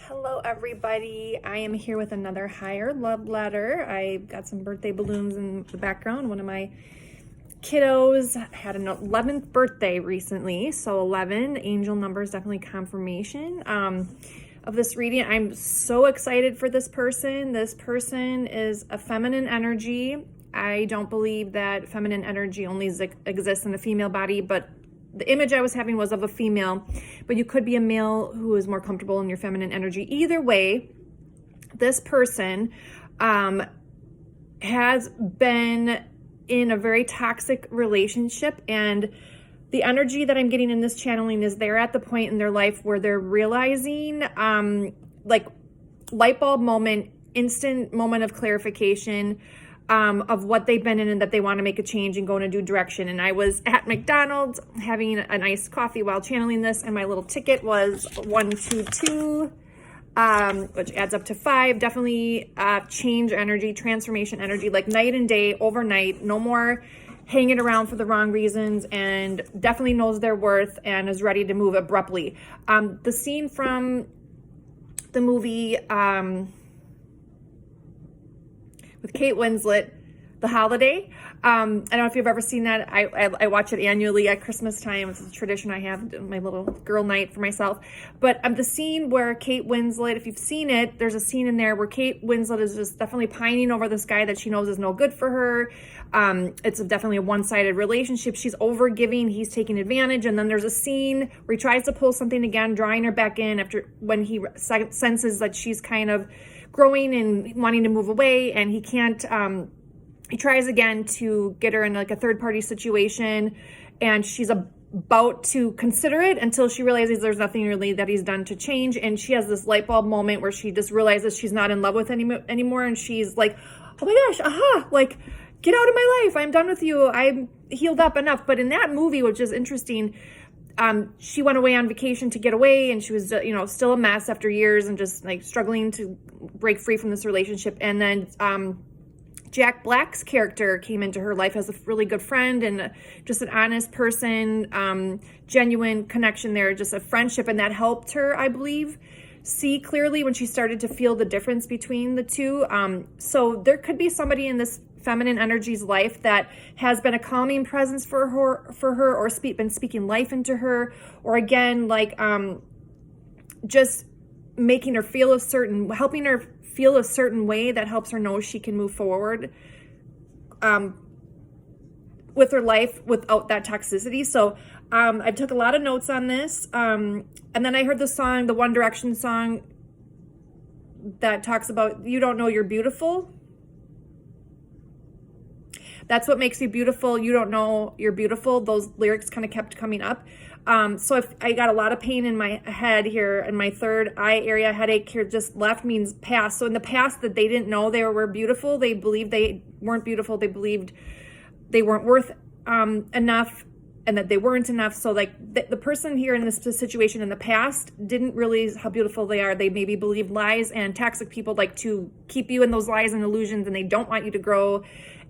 Hello everybody, I am here with another higher love letter. I got some birthday balloons in the background. One of my kiddos had an 11th birthday recently, so 11 angel number is definitely confirmation of this reading. I'm so excited for this person. This person is a feminine energy. I don't believe that feminine energy only exists in a female body, but the image I was having was of a female, but you could be a male who is more comfortable in your feminine energy. Either way, this person has been in a very toxic relationship, and the energy that I'm getting in this channeling is they're at the point in their life where they're realizing, like light bulb moment, instant moment of clarification, of what they've been in and that they want to make a change and go in a new direction. And I was at McDonald's having a nice coffee while channeling this, and my little ticket was 122, which adds up to 5. Definitely change energy, transformation energy, like night and day, overnight. No more hanging around for the wrong reasons, and definitely knows their worth and is ready to move abruptly. The scene from the movie with Kate Winslet, The Holiday. I don't know if you've ever seen that. I watch it annually at Christmas time. It's a tradition I have, my little girl night for myself. But the scene where Kate Winslet, if you've seen it, there's a scene in there where Kate Winslet is just definitely pining over this guy that she knows is no good for her. It's definitely a one-sided relationship. She's over-giving, he's taking advantage. And then there's a scene where he tries to pull something again, drawing her back in when he senses that she's kind of growing and wanting to move away, and he can't. He tries again to get her in like a third-party situation, and she's about to consider it until she realizes there's nothing really that he's done to change, and she has this light bulb moment where she just realizes she's not in love with anymore, and she's like, oh my gosh, aha, like, get out of my life, I'm done with you, I'm healed up enough. But in that movie, which is interesting, she went away on vacation to get away, and she was, still a mess after years and just like struggling to break free from this relationship. And then Jack Black's character came into her life as a really good friend and just an honest person, genuine connection there, just a friendship. And that helped her, I believe, see clearly when she started to feel the difference between the two. So there could be somebody in this feminine energy's life that has been a calming presence for her, or been speaking life into her, or again, like just making her feel helping her feel a certain way that helps her know she can move forward with her life without that toxicity. So I took a lot of notes on this, and then I heard the song, the One Direction song, that talks about you don't know you're beautiful. That's what makes you beautiful. You don't know you're beautiful. Those lyrics kind of kept coming up. So if I got a lot of pain in my head here, in my third eye area, headache here, just left means past. So in the past that they didn't know they were beautiful, they believed they weren't beautiful. They believed they weren't worth enough, and that they weren't enough. So like the person here in this situation in the past didn't realize how beautiful they are. They maybe believed lies, and toxic people like to keep you in those lies and illusions, and they don't want you to grow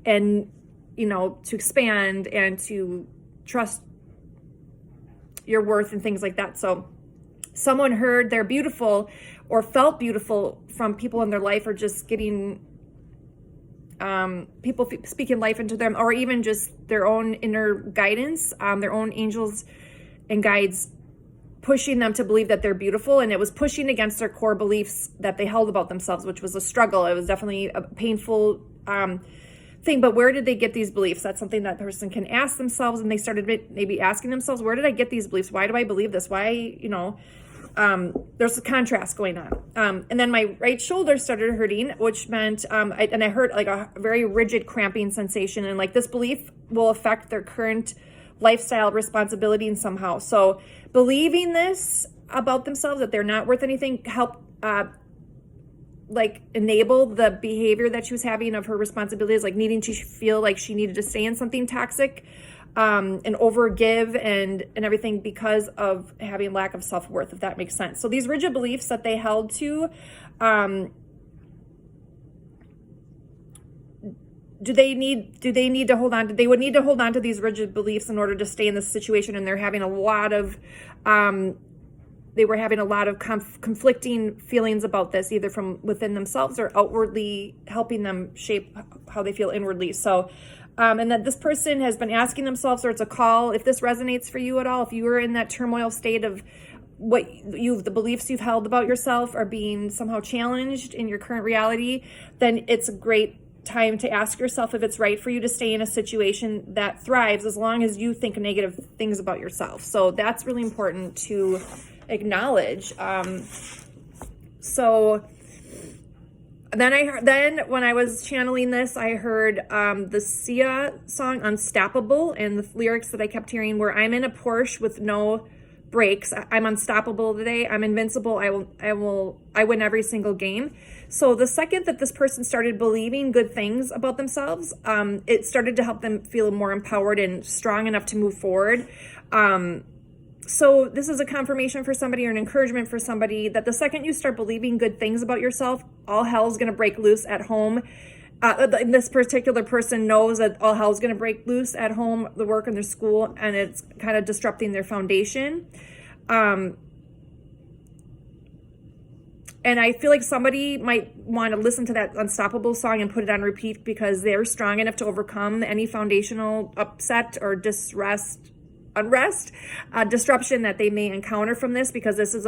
and, to expand and to trust your worth and things like that. So someone heard they're beautiful or felt beautiful from people in their life, or just getting people speaking life into them, or even just their own inner guidance, their own angels and guides pushing them to believe that they're beautiful. And it was pushing against their core beliefs that they held about themselves, which was a struggle. It was definitely a painful thing. But where did they get these beliefs? That's something that person can ask themselves. And they started maybe asking themselves, where did I get these beliefs? Why do I believe this? Why, there's a contrast going on. And then my right shoulder started hurting, which meant, I heard like a very rigid cramping sensation. And like this belief will affect their current lifestyle responsibility and somehow. So believing this about themselves, that they're not worth anything, help like enable the behavior that she was having of her responsibilities, like needing to feel like she needed to stay in something toxic, and overgive and everything because of having lack of self-worth, if that makes sense. So these rigid beliefs that they held to, do they need to hold on? They would need to hold on to these rigid beliefs in order to stay in this situation, and they're having a lot of they were having a lot of conflicting feelings about this, either from within themselves or outwardly helping them shape how they feel inwardly. So, and that this person has been asking themselves, or it's a call, if this resonates for you at all, if you were in that turmoil state of the beliefs you've held about yourself are being somehow challenged in your current reality, then it's a great time to ask yourself if it's right for you to stay in a situation that thrives as long as you think negative things about yourself. So that's really important to acknowledge. So then when I was channeling this, I heard the Sia song Unstoppable, and the lyrics that I kept hearing were, I'm in a Porsche with no brakes. I'm unstoppable today. I'm invincible. I win every single game. So the second that this person started believing good things about themselves, it started to help them feel more empowered and strong enough to move forward. So this is a confirmation for somebody, or an encouragement for somebody, that the second you start believing good things about yourself, all hell's going to break loose at home. This particular person knows that all hell's going to break loose at home, the work, and their school, and it's kind of disrupting their foundation. And I feel like somebody might want to listen to that Unstoppable song and put it on repeat, because they're strong enough to overcome any foundational upset or unrest, disruption that they may encounter from this, because this is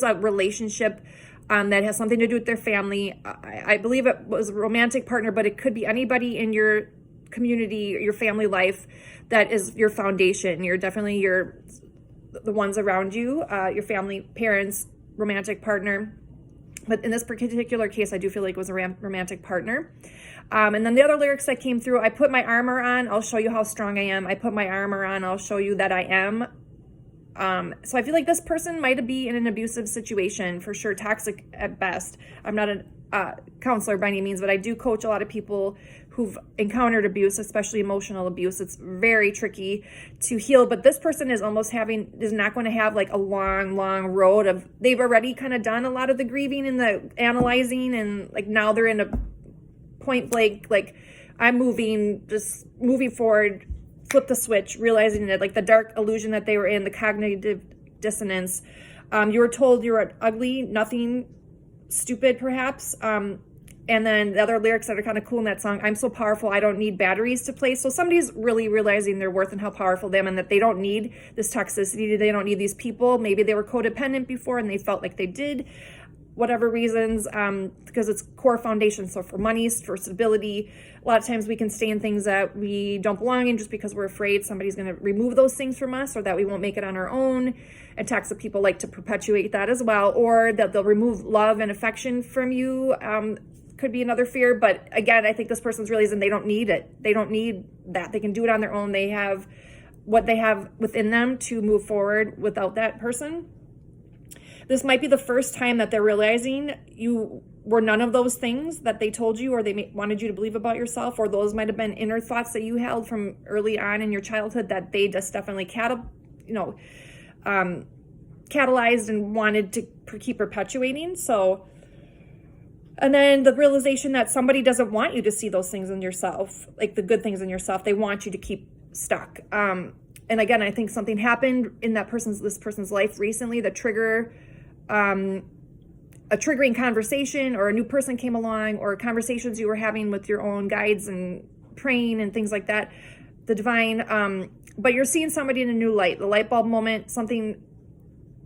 a relationship that has something to do with their family. I believe it was a romantic partner, but it could be anybody in your community, your family life, that is your foundation. You're definitely the ones around you, your family, parents, romantic partner. But in this particular case, I do feel like it was a romantic partner. And then the other lyrics that came through, I put my armor on, I'll show you how strong I am. I put my armor on, I'll show you that I am. So I feel like this person might be in an abusive situation, for sure, toxic at best. I'm not a counselor by any means, but I do coach a lot of people who've encountered abuse, especially emotional abuse. It's very tricky to heal, but this person is not going to have like a long road of, they've already kind of done a lot of the grieving and the analyzing, and like now they're in a point blank, like I'm moving forward, flip the switch, realizing that like the dark illusion that they were in, the cognitive dissonance. You were told you were ugly, nothing, stupid perhaps. And then the other lyrics that are kind of cool in that song, I'm so powerful, I don't need batteries to play. So somebody's really realizing their worth and how powerful they are, and that they don't need this toxicity. They don't need these people. Maybe they were codependent before and they felt like they did, whatever reasons, because it's core foundation. So for money, for stability, a lot of times we can stay in things that we don't belong in just because we're afraid somebody's going to remove those things from us, or that we won't make it on our own. And toxic people like to perpetuate that as well, or that they'll remove love and affection from you. Could be another fear. But again, I think this person's realizing they don't need it. They don't need that. They can do it on their own. They have what they have within them to move forward without that person. This might be the first time that they're realizing you were none of those things that they told you, or they wanted you to believe about yourself, or those might have been inner thoughts that you held from early on in your childhood that they just definitely catalyzed and wanted to keep perpetuating. So, and then the realization that somebody doesn't want you to see those things in yourself, like the good things in yourself. They want you to keep stuck. And again, I think something happened in this person's life recently that trigger a triggering conversation, or a new person came along, or conversations you were having with your own guides and praying and things like that, the divine. But you're seeing somebody in a new light, the light bulb moment. Something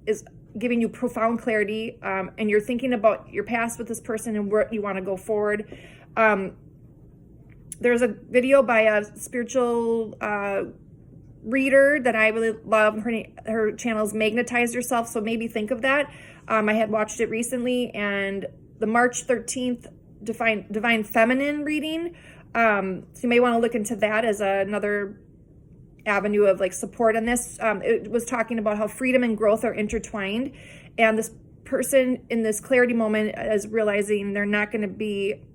is giving you profound clarity, and you're thinking about your past with this person and where you want to go forward. There's a video by a spiritual reader that I really love. Her channel is Magnetize Yourself, so maybe think of that. I had watched it recently, and the March 13th Divine Feminine reading. So you may want to look into that as another avenue of like support on this. It was talking about how freedom and growth are intertwined, and this person in this clarity moment is realizing they're not going to be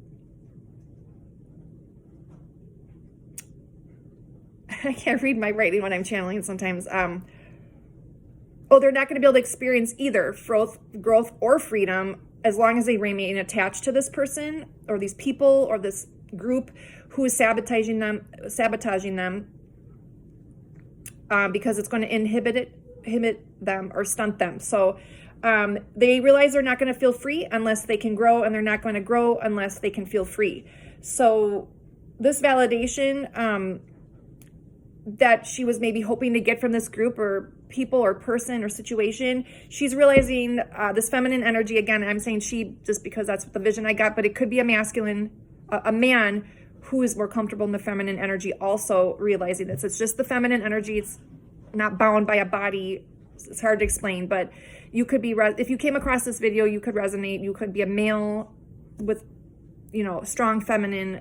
I can't read my writing when I'm channeling sometimes. They're not going to be able to experience either growth or freedom as long as they remain attached to this person or these people or this group who is sabotaging them, because it's going to inhibit them or stunt them. So They realize they're not going to feel free unless they can grow, and they're not going to grow unless they can feel free. So this validation that she was maybe hoping to get from this group or people or person or situation, she's realizing this feminine energy. Again, I'm saying she just because that's the vision I got, but it could be a masculine, a man who is more comfortable in the feminine energy, also realizing this. It's just the feminine energy. It's not bound by a body. It's hard to explain, but you could be, if you came across this video, you could resonate. You could be a male with, strong feminine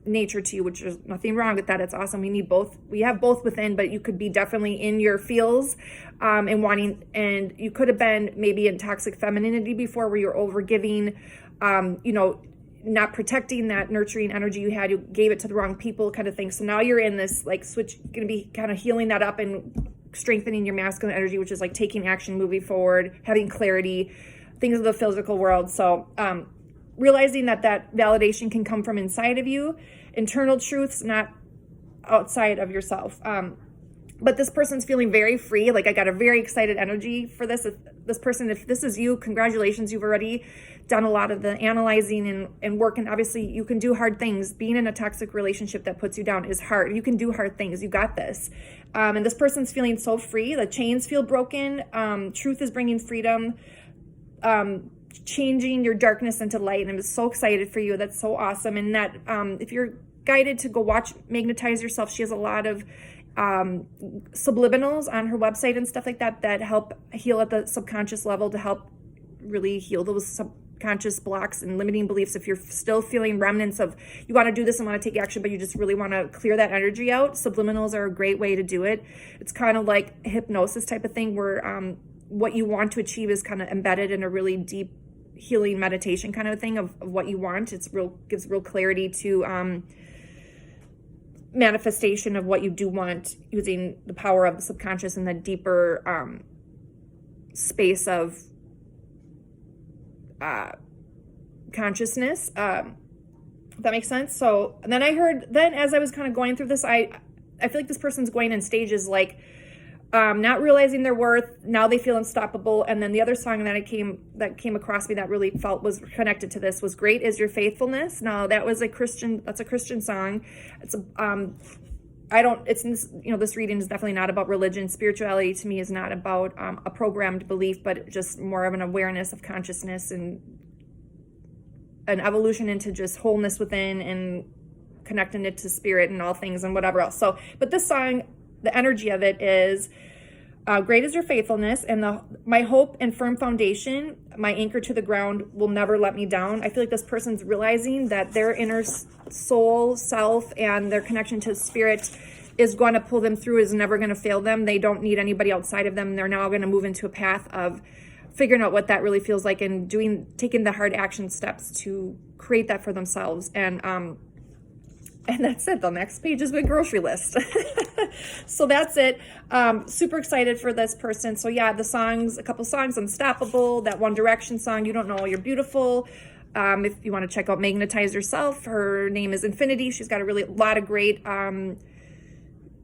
nature to you, which is nothing wrong with that. It's awesome. We need both. We have both within, but you could be definitely in your feels and wanting, and you could have been maybe in toxic femininity before where you're over giving, not protecting that nurturing energy you had. You gave it to the wrong people kind of thing. So now you're in this like switch, going to be kind of healing that up and strengthening your masculine energy, which is like taking action, moving forward, having clarity, things of the physical world. So realizing that validation can come from inside of you, internal truths, not outside of yourself. But this person's feeling very free. Like I got a very excited energy for this. This person, if this is you, congratulations. You've already done a lot of the analyzing and work. And obviously you can do hard things. Being in a toxic relationship that puts you down is hard. You can do hard things. You got this. And this person's feeling so free. The chains feel broken. Truth is bringing freedom. Changing your darkness into light. And I'm so excited for you. That's so awesome. And that if you're guided to go watch Magnetize Yourself, she has a lot of subliminals on her website and stuff like that help heal at the subconscious level, to help really heal those subconscious blocks and limiting beliefs. If you're still feeling remnants of you want to do this and want to take action, but you just really want to clear that energy out, subliminals are a great way to do it. It's kind of like a hypnosis type of thing where what you want to achieve is kind of embedded in a really deep healing meditation kind of thing of what you want. Gives real clarity to manifestation of what you do want, using the power of the subconscious and the deeper space of consciousness. If that makes sense. So and then I heard, then as I was kind of going through this, I feel like this person's going in stages, like not realizing their worth. Now they feel unstoppable. And then the other song that came across me that really felt was connected to this was "Great Is Your Faithfulness." Now that's a Christian song. It's this reading is definitely not about religion. Spirituality to me is not about a programmed belief, but just more of an awareness of consciousness and an evolution into just wholeness within and connecting it to spirit and all things and whatever else. So, but this song, the energy of it is great is your faithfulness, and my hope and firm foundation, my anchor to the ground, will never let me down. I feel like this person's realizing that their inner soul self and their connection to spirit is going to pull them through, is never going to fail them. They don't need anybody outside of them. They're now going to move into a path of figuring out what that really feels like and taking the hard action steps to create that for themselves. And that's it. The next page is my grocery list. So that's it. Super excited for this person. So yeah, a couple songs, Unstoppable, that One Direction song, You Don't Know You're Beautiful. If you want to check out Magnetize Yourself, her name is Infinity. She's got a lot of great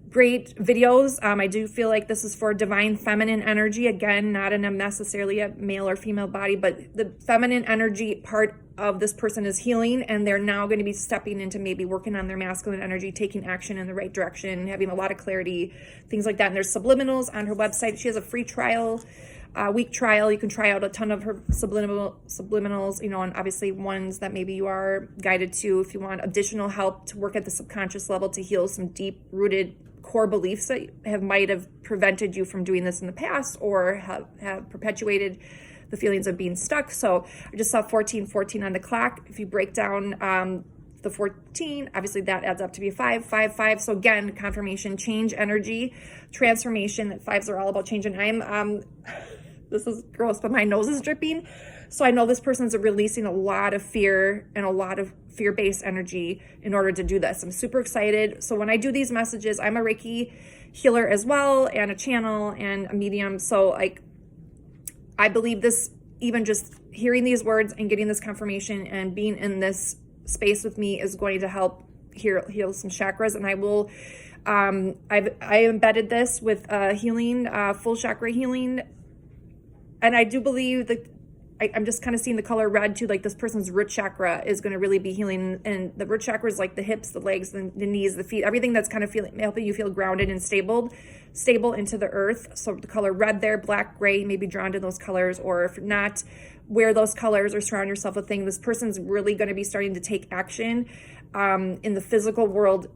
videos. I do feel like this is for divine feminine energy. Again, not in necessarily a male or female body, but the feminine energy part of this person is healing, and they're now going to be stepping into maybe working on their masculine energy, taking action in the right direction, having a lot of clarity, things like that. And there's subliminals on her website. She has a free trial, week trial. You can try out a ton of her subliminals, and obviously ones that maybe you are guided to if you want additional help to work at the subconscious level to heal some deep rooted core beliefs that might have prevented you from doing this in the past, or have perpetuated the feelings of being stuck. So I just saw 1414 on the clock. If you break down the 14, obviously that adds up to be 555. So again, confirmation, change, energy, transformation. That 5s are all about change. And I'm this is gross, but my nose is dripping. So I know this person's releasing a lot of fear and a lot of fear-based energy in order to do this. I'm super excited. So when I do these messages, I'm a Reiki healer as well, and a channel and a medium. So I believe this, even just hearing these words and getting this confirmation and being in this space with me is going to help heal some chakras. And I will, I embedded this with healing, full chakra healing and I do believe that I'm just kind of seeing the color red too. Like this person's root chakra is going to really be healing. And the root chakra is like the hips, the legs, the knees, the feet, everything that's kind of helping you feel grounded and stable into the earth. So the color red there, black, gray, maybe drawn to those colors, or if not, wear those colors or surround yourself with things. This person's really going to be starting to take action in the physical world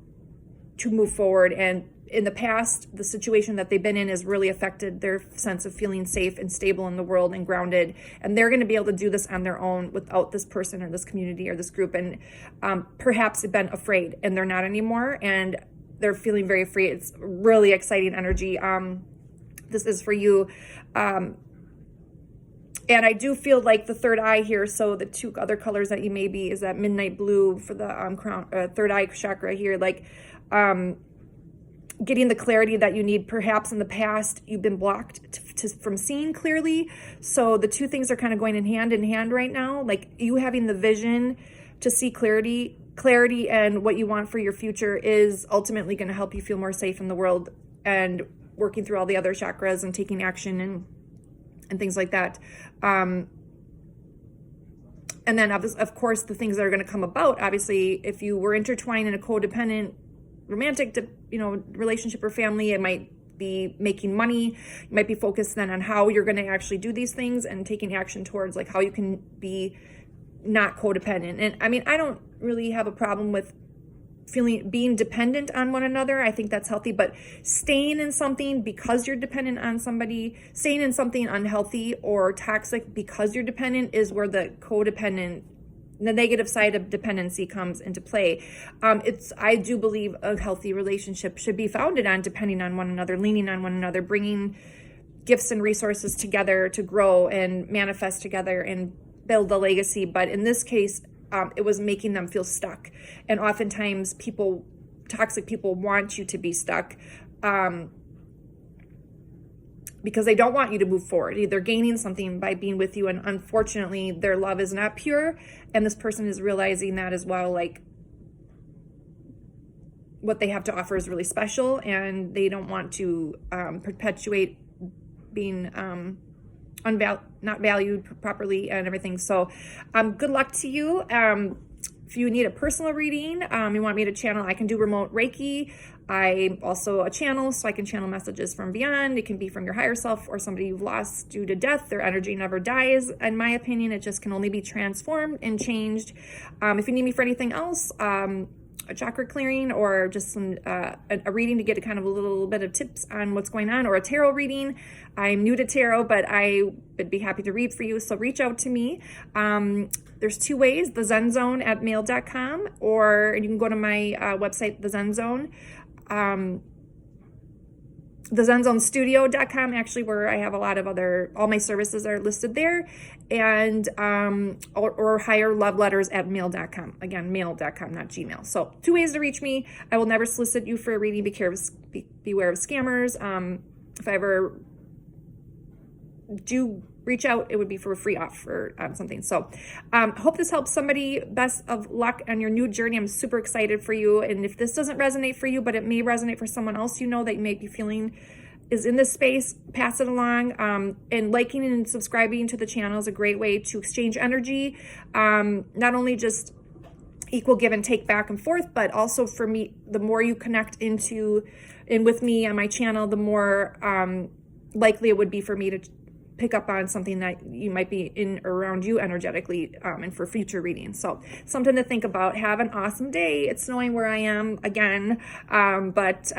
to move forward. And in the past, the situation that they've been in has really affected their sense of feeling safe and stable in the world and grounded. And they're going to be able to do this on their own without this person or this community or this group. And perhaps they've been afraid and they're not anymore. And they're feeling very free. It's really exciting energy. This is for you. And I do feel like the third eye here. So the two other colors that you may be is that midnight blue for the crown, third eye chakra here. Like, getting the clarity that you need. Perhaps in the past you've been blocked from seeing clearly. So the two things are kind of going in hand right now. Like you having the vision to see clarity and what you want for your future is ultimately going to help you feel more safe in the world, and working through all the other chakras and taking action and things like that. And then of course the things that are going to come about, obviously, if you were intertwined in a codependent romantic, relationship or family, it might be making money. You might be focused then on how you're going to actually do these things and taking action towards like how you can be not codependent. And I mean, I don't really have a problem with being dependent on one another. I think that's healthy, but staying in something because you're dependent on somebody, staying in something unhealthy or toxic because you're dependent is where the negative side of dependency comes into play. I do believe a healthy relationship should be founded on depending on one another, leaning on one another, bringing gifts and resources together to grow and manifest together and build a legacy. But in this case, it was making them feel stuck. And oftentimes toxic people want you to be stuck, because they don't want you to move forward. They're gaining something by being with you. And unfortunately, their love is not pure. And this person is realizing that as well. Like what they have to offer is really special, and they don't want to perpetuate being not valued properly and everything. So good luck to you. If you need a personal reading, you want me to channel, I can do remote Reiki. I'm also a channel, so I can channel messages from beyond. It can be from your higher self or somebody you've lost due to death. Their energy never dies, in my opinion. It just can only be transformed and changed. If you need me for anything else, a chakra clearing or just some a reading to get a kind of a little bit of tips on what's going on, or a tarot reading. I'm new to tarot, but I would be happy to read for you. So reach out to me. There's two ways: the Zen Zone at mail.com, or you can go to my website, the Zen Zone. The ZenZoneStudio.com, actually, where I have a lot of all my services are listed there, and or higher love letters at mail.com. Again, mail.com, not Gmail. So 2 ways to reach me. I will never solicit you for a reading. Beware of scammers. If I ever do reach out, it would be for a free offer something. So hope this helps somebody. Best of luck on your new journey. I'm super excited for you. And if this doesn't resonate for you, but it may resonate for someone else that you may be feeling is in this space, pass it along. And liking and subscribing to the channel is a great way to exchange energy. Not only just equal give and take back and forth, but also for me, the more you connect with me on my channel, the more likely it would be for me to pick up on something that you might be in or around you energetically, and for future readings. So something to think about. Have an awesome day. It's snowing where I am again, but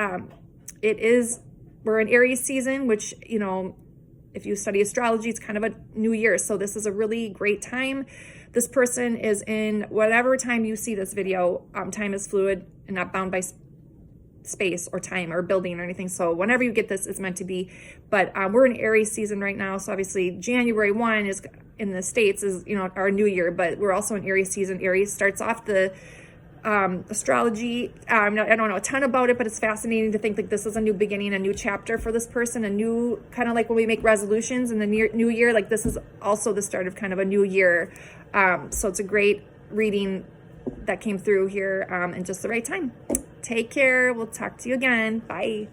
we're in Aries season, which, if you study astrology, it's kind of a new year. So this is a really great time. This person is in whatever time you see this video. Time is fluid and not bound by space or time or building or anything. So whenever you get this, it's meant to be. But we're in Aries season right now. So obviously January 1 is in the States is, our new year, but we're also in Aries season. Aries starts off the astrology. I don't know a ton about it, but it's fascinating to think like this is a new beginning, a new chapter for this person, a new kind of like when we make resolutions in the new year, like this is also the start of kind of a new year. So it's a great reading that came through here in just the right time. Take care. We'll talk to you again. Bye.